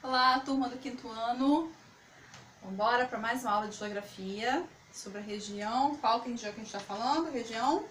Olá, turma do quinto ano. Vamos embora para mais uma aula de geografia sobre a região. Qual que a gente está falando? Região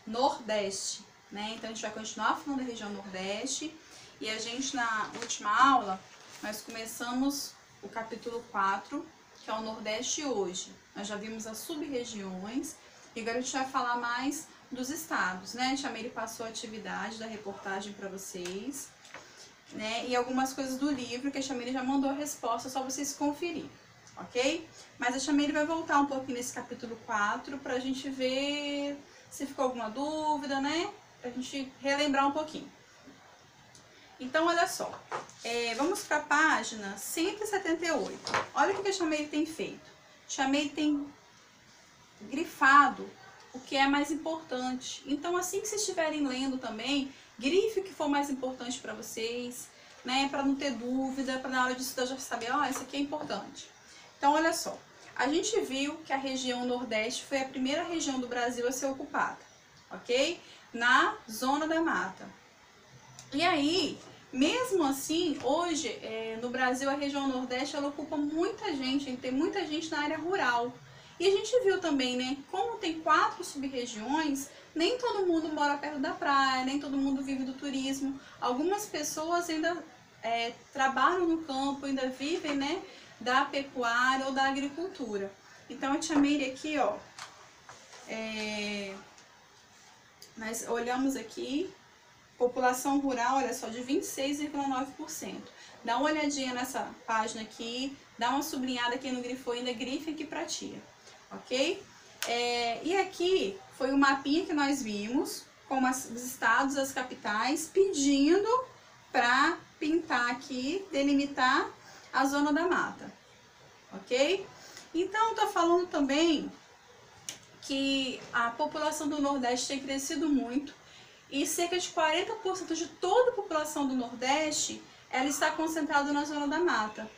Nordeste, né? Então a gente vai continuar falando da região Nordeste. E a gente, na última aula, nós começamos o capítulo 4, que é o Nordeste hoje. Nós já vimos as sub-regiões e agora a gente vai falar mais dos estados, né? A Tia Meire passou a atividade da reportagem para vocês, né? E algumas coisas do livro que a Tia Meire já mandou a resposta, só vocês conferirem, ok? Mas a Tia Meire vai voltar um pouquinho nesse capítulo 4 para a gente ver se ficou alguma dúvida, né? Pra gente relembrar um pouquinho. Então, olha só, vamos para a página 178. Olha o que a Tia Meire tem feito. A Tia Meire tem grifado o que é mais importante. Então, assim que vocês estiverem lendo também, grife o que for mais importante para vocês, né? Para não ter dúvida, para na hora de estudar já saber, isso aqui é importante. Então, olha só, a gente viu que a região Nordeste foi a primeira região do Brasil a ser ocupada, ok? Na Zona da Mata. E aí, mesmo assim, hoje no Brasil a região Nordeste ela ocupa muita gente, tem muita gente na área rural. E a gente viu também, né, como tem 4 sub-regiões, nem todo mundo mora perto da praia, nem todo mundo vive do turismo. Algumas pessoas ainda trabalham no campo, ainda vivem, né, da pecuária ou da agricultura. Então a Tia Meire aqui, ó, nós olhamos aqui, população rural, olha só, de 26,9%. Dá uma olhadinha nessa página aqui, dá uma sublinhada aqui no grifo ainda, grife aqui pra tia, ok? E aqui foi o mapinha que nós vimos, com os estados, as capitais, pedindo para pintar aqui, delimitar a Zona da Mata, ok? Então, tá falando também que a população do Nordeste tem crescido muito e cerca de 40% de toda a população do Nordeste, ela está concentrada na Zona da Mata.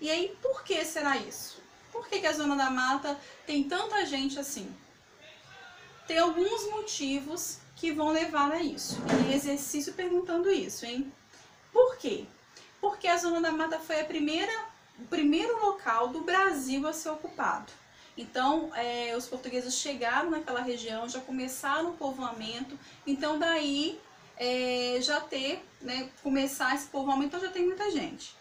E aí, por que será isso? Por que a Zona da Mata tem tanta gente assim? Tem alguns motivos que vão levar a isso. E exercício perguntando isso, hein? Por quê? Porque a Zona da Mata foi o primeiro local do Brasil a ser ocupado. Então, os portugueses chegaram naquela região, já começaram o povoamento, então daí já ter, né, começar esse povoamento, então já tem muita gente.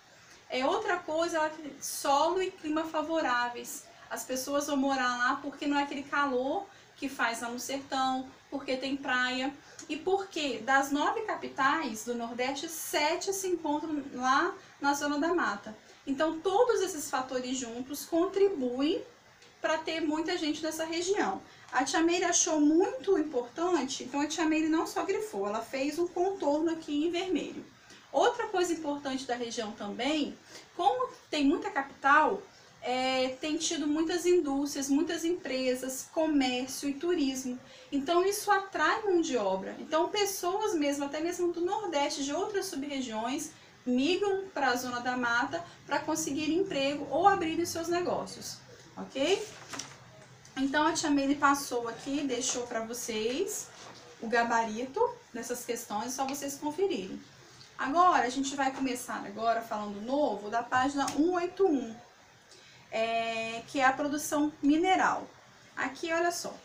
Outra coisa, solo e clima favoráveis. As pessoas vão morar lá porque não é aquele calor que faz lá no sertão, porque tem praia e porque das 9 capitais do Nordeste, 7 se encontram lá na Zona da Mata. Então, todos esses fatores juntos contribuem para ter muita gente nessa região. A Tia Meire achou muito importante, então a Tia Meire não só grifou, ela fez um contorno aqui em vermelho. Outra coisa importante da região também, como tem muita capital, tem tido muitas indústrias, muitas empresas, comércio e turismo. Então isso atrai mão de obra. Então pessoas mesmo, até mesmo do Nordeste, de outras sub-regiões, migram para a Zona da Mata para conseguir emprego ou abrir seus negócios. Ok? Então a Tia Meire passou aqui, deixou para vocês o gabarito dessas questões, só vocês conferirem. Agora, a gente vai começar agora falando novo da página 181, que é a produção mineral. Aqui, olha só,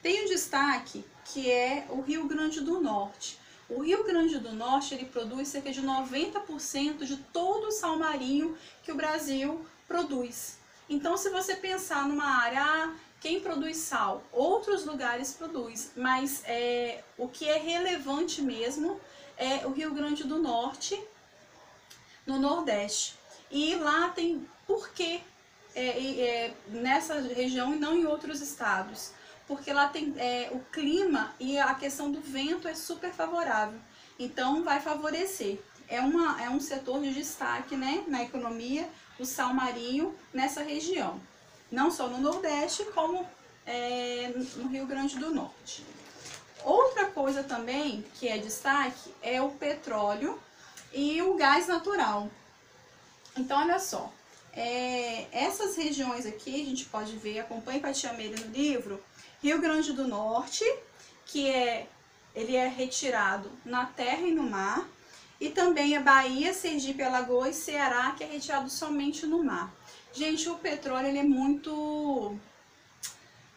tem um destaque que é o Rio Grande do Norte. O Rio Grande do Norte, ele produz cerca de 90% de todo o sal marinho que o Brasil produz. Então, se você pensar numa área, quem produz sal? Outros lugares produzem, mas o que é relevante mesmo é o Rio Grande do Norte, no Nordeste. E lá tem por que nessa região e não em outros estados? Porque lá tem o clima e a questão do vento é super favorável. Então, vai favorecer. É um setor de destaque, né, na economia, o sal marinho nessa região. Não só no Nordeste, como no Rio Grande do Norte. Outra coisa também que é destaque é o petróleo e o gás natural. Então, olha só, essas regiões aqui, a gente pode ver, acompanhe com a Tia Meire no livro, Rio Grande do Norte, que ele é retirado na terra e no mar, E também a Bahia, Sergipe, Alagoas e Ceará, que é retirado somente no mar. Gente, o petróleo ele é muito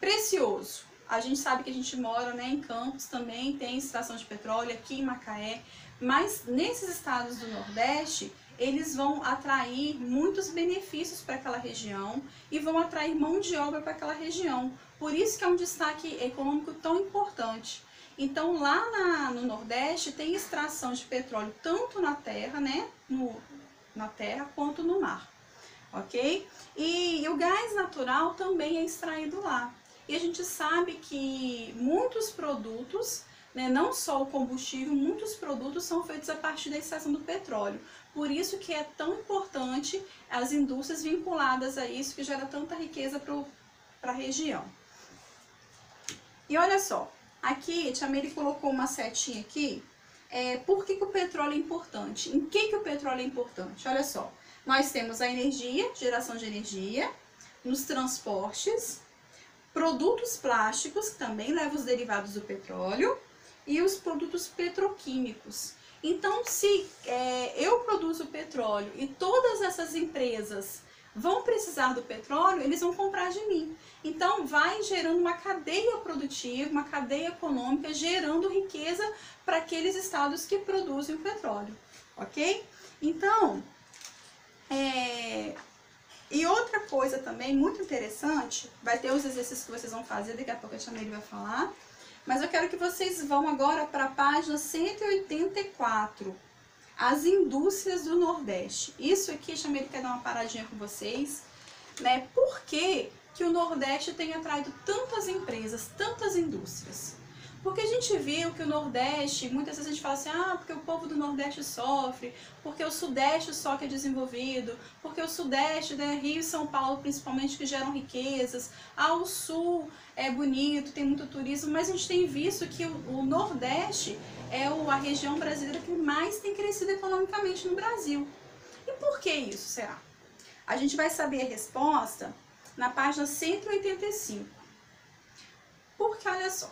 precioso. A gente sabe que a gente mora, né, em Campos, também tem extração de petróleo, aqui em Macaé, mas nesses estados do Nordeste, eles vão atrair muitos benefícios para aquela região e vão atrair mão de obra para aquela região. Por isso que é um destaque econômico tão importante. Então, lá no Nordeste, tem extração de petróleo tanto na terra, né, na terra, quanto no mar, ok? E o gás natural também é extraído lá. E a gente sabe que muitos produtos, né, não só o combustível, muitos produtos são feitos a partir da extração do petróleo. Por isso que é tão importante as indústrias vinculadas a isso, que gera tanta riqueza para a região. E olha só, aqui, Tia Meire colocou uma setinha aqui. Por que o petróleo é importante? Em que o petróleo é importante? Olha só, nós temos a energia, geração de energia, nos transportes, produtos plásticos, que também levam os derivados do petróleo, e os produtos petroquímicos. Então, se eu produzo petróleo e todas essas empresas vão precisar do petróleo, eles vão comprar de mim. Então, vai gerando uma cadeia produtiva, uma cadeia econômica, gerando riqueza para aqueles estados que produzem o petróleo, ok? Então, e outra coisa também muito interessante, vai ter os exercícios que vocês vão fazer, daqui a pouco a Tia Meire vai falar, mas eu quero que vocês vão agora para a página 184, as indústrias do Nordeste. Isso aqui, a Tia Meire quer dar uma paradinha com vocês, né? Por que o Nordeste tem atraído tantas empresas, tantas indústrias? Porque a gente viu que o Nordeste, muitas vezes a gente fala assim, porque o povo do Nordeste sofre, porque o Sudeste só que é desenvolvido, porque o Sudeste, né, Rio e São Paulo principalmente, que geram riquezas, o Sul é bonito, tem muito turismo, mas a gente tem visto que o Nordeste é a região brasileira que mais tem crescido economicamente no Brasil. E por que isso, será? A gente vai saber a resposta na página 185. Porque, olha só,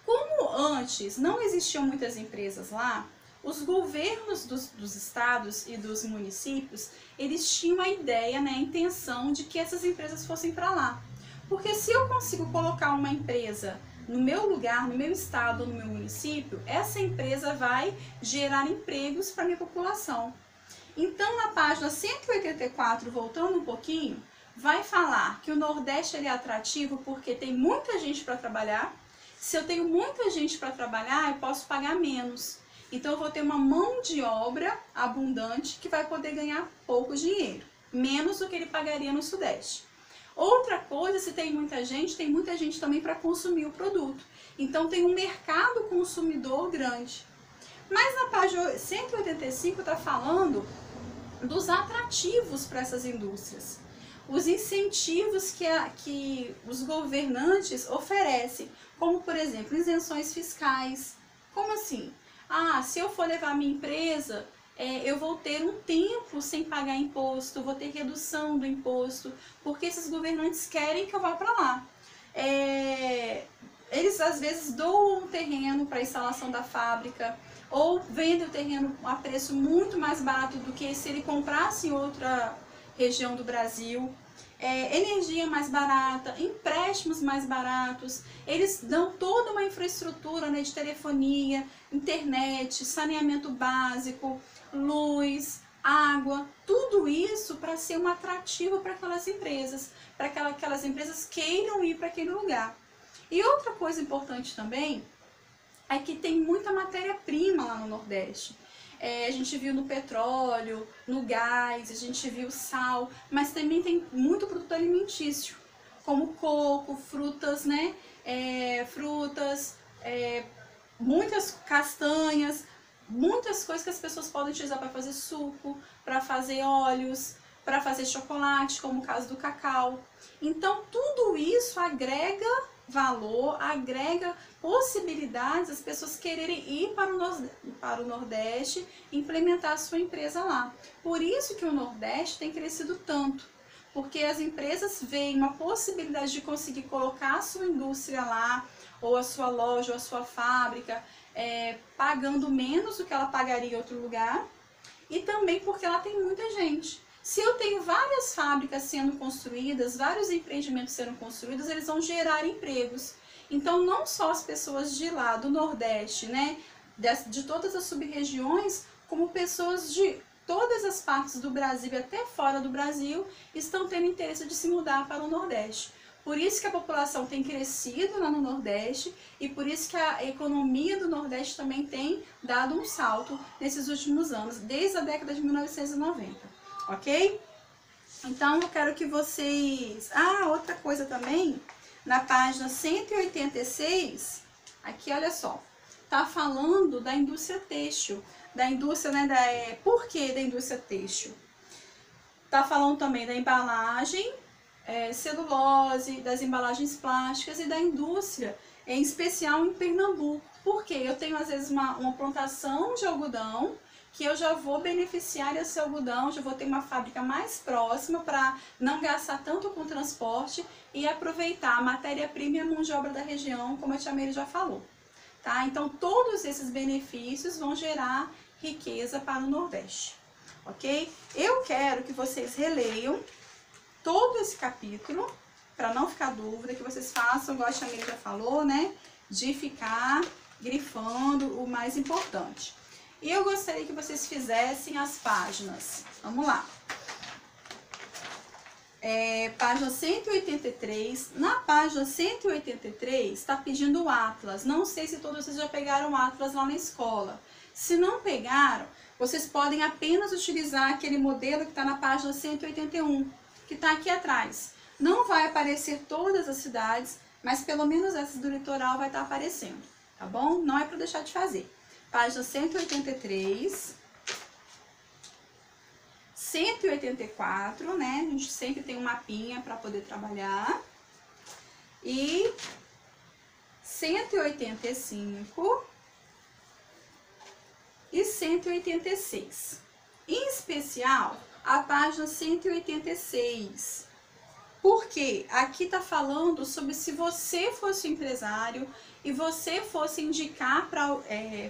como antes não existiam muitas empresas lá, os governos dos estados e dos municípios, eles tinham a ideia, né, a intenção de que essas empresas fossem para lá. Porque se eu consigo colocar uma empresa no meu lugar, no meu estado, no meu município, essa empresa vai gerar empregos para a minha população. Então, na página 184, voltando um pouquinho, vai falar que o Nordeste ele é atrativo porque tem muita gente para trabalhar. Se eu tenho muita gente para trabalhar, eu posso pagar menos. Então, eu vou ter uma mão de obra abundante que vai poder ganhar pouco dinheiro, menos do que ele pagaria no Sudeste. Outra coisa, se tem muita gente também para consumir o produto. Então, tem um mercado consumidor grande. Mas na página 185 está falando dos atrativos para essas indústrias. Os incentivos que os governantes oferecem, como, por exemplo, isenções fiscais. Como assim? Se eu for levar minha empresa, eu vou ter um tempo sem pagar imposto, vou ter redução do imposto, porque esses governantes querem que eu vá para lá. Eles, às vezes, doam um terreno para a instalação da fábrica, ou vendem o terreno a preço muito mais barato do que se ele comprasse em outra região do Brasil. Energia mais barata, empréstimos mais baratos, eles dão toda uma infraestrutura, né, de telefonia, internet, saneamento básico, luz, água, tudo isso para ser um atrativo para aquelas empresas, para que aquelas empresas queiram ir para aquele lugar. E outra coisa importante também é que tem muita matéria-prima lá no Nordeste. A gente viu no petróleo, no gás, a gente viu sal, mas também tem muito produto alimentício, como coco, frutas, né? Muitas castanhas, muitas coisas que as pessoas podem utilizar para fazer suco, para fazer óleos, para fazer chocolate, como o caso do cacau. Então, tudo isso agrega valor, agrega possibilidades as pessoas quererem ir para o Nordeste e implementar a sua empresa lá. Por isso que o Nordeste tem crescido tanto, porque as empresas veem uma possibilidade de conseguir colocar a sua indústria lá, ou a sua loja, ou a sua fábrica, pagando menos do que ela pagaria em outro lugar, e também porque ela tem muita gente. Se eu tenho várias fábricas sendo construídas, vários empreendimentos sendo construídos, eles vão gerar empregos. Então, não só as pessoas de lá, do Nordeste, né, de todas as sub-regiões, como pessoas de todas as partes do Brasil e até fora do Brasil, estão tendo interesse de se mudar para o Nordeste. Por isso que a população tem crescido lá no Nordeste e por isso que a economia do Nordeste também tem dado um salto nesses últimos anos, desde a década de 1990. Ok? Então, eu quero que vocês... outra coisa também, na página 186, aqui, olha só, tá falando da indústria têxtil, da indústria, né, por que da indústria têxtil? Tá falando também da embalagem, celulose, das embalagens plásticas e da indústria, em especial em Pernambuco. Porque eu tenho, às vezes, uma plantação de algodão, que eu já vou beneficiar esse algodão, já vou ter uma fábrica mais próxima para não gastar tanto com transporte e aproveitar a matéria-prima e a mão de obra da região, como a tia Meire já falou. Tá? Então, todos esses benefícios vão gerar riqueza para o Nordeste, ok? Eu quero que vocês releiam todo esse capítulo, para não ficar dúvida, que vocês façam, igual a tia Meire já falou, né? De ficar grifando o mais importante. E eu gostaria que vocês fizessem as páginas. Vamos lá. Página 183. Na página 183, está pedindo o Atlas. Não sei se todos vocês já pegaram o Atlas lá na escola. Se não pegaram, vocês podem apenas utilizar aquele modelo que está na página 181, que está aqui atrás. Não vai aparecer todas as cidades, mas pelo menos essas do litoral vai estar aparecendo, tá bom? Não é para deixar de fazer. Página 183, 184, né? A gente sempre tem um mapinha para poder trabalhar. E 185 e 186. Em especial, a página 186. Porque aqui tá falando sobre se você fosse empresário e você fosse indicar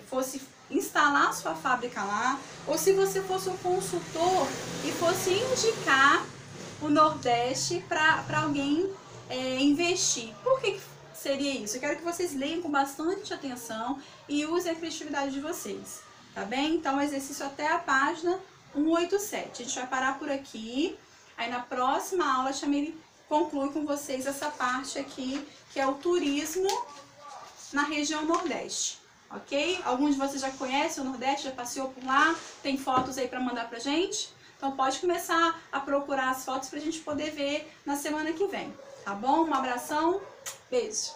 fosse instalar sua fábrica lá, ou se você fosse um consultor e fosse indicar o Nordeste para alguém investir. Por que seria isso? Eu quero que vocês leiam com bastante atenção e usem a criatividade de vocês, tá bem? Então, exercício até a página 187. A gente vai parar por aqui. Aí na próxima aula, a tia Meire conclui com vocês essa parte aqui, que é o turismo na região Nordeste, ok? Alguns de vocês já conhecem o Nordeste, já passeou por lá, tem fotos aí para mandar pra gente? Então pode começar a procurar as fotos pra gente poder ver na semana que vem, tá bom? Um abração, beijo!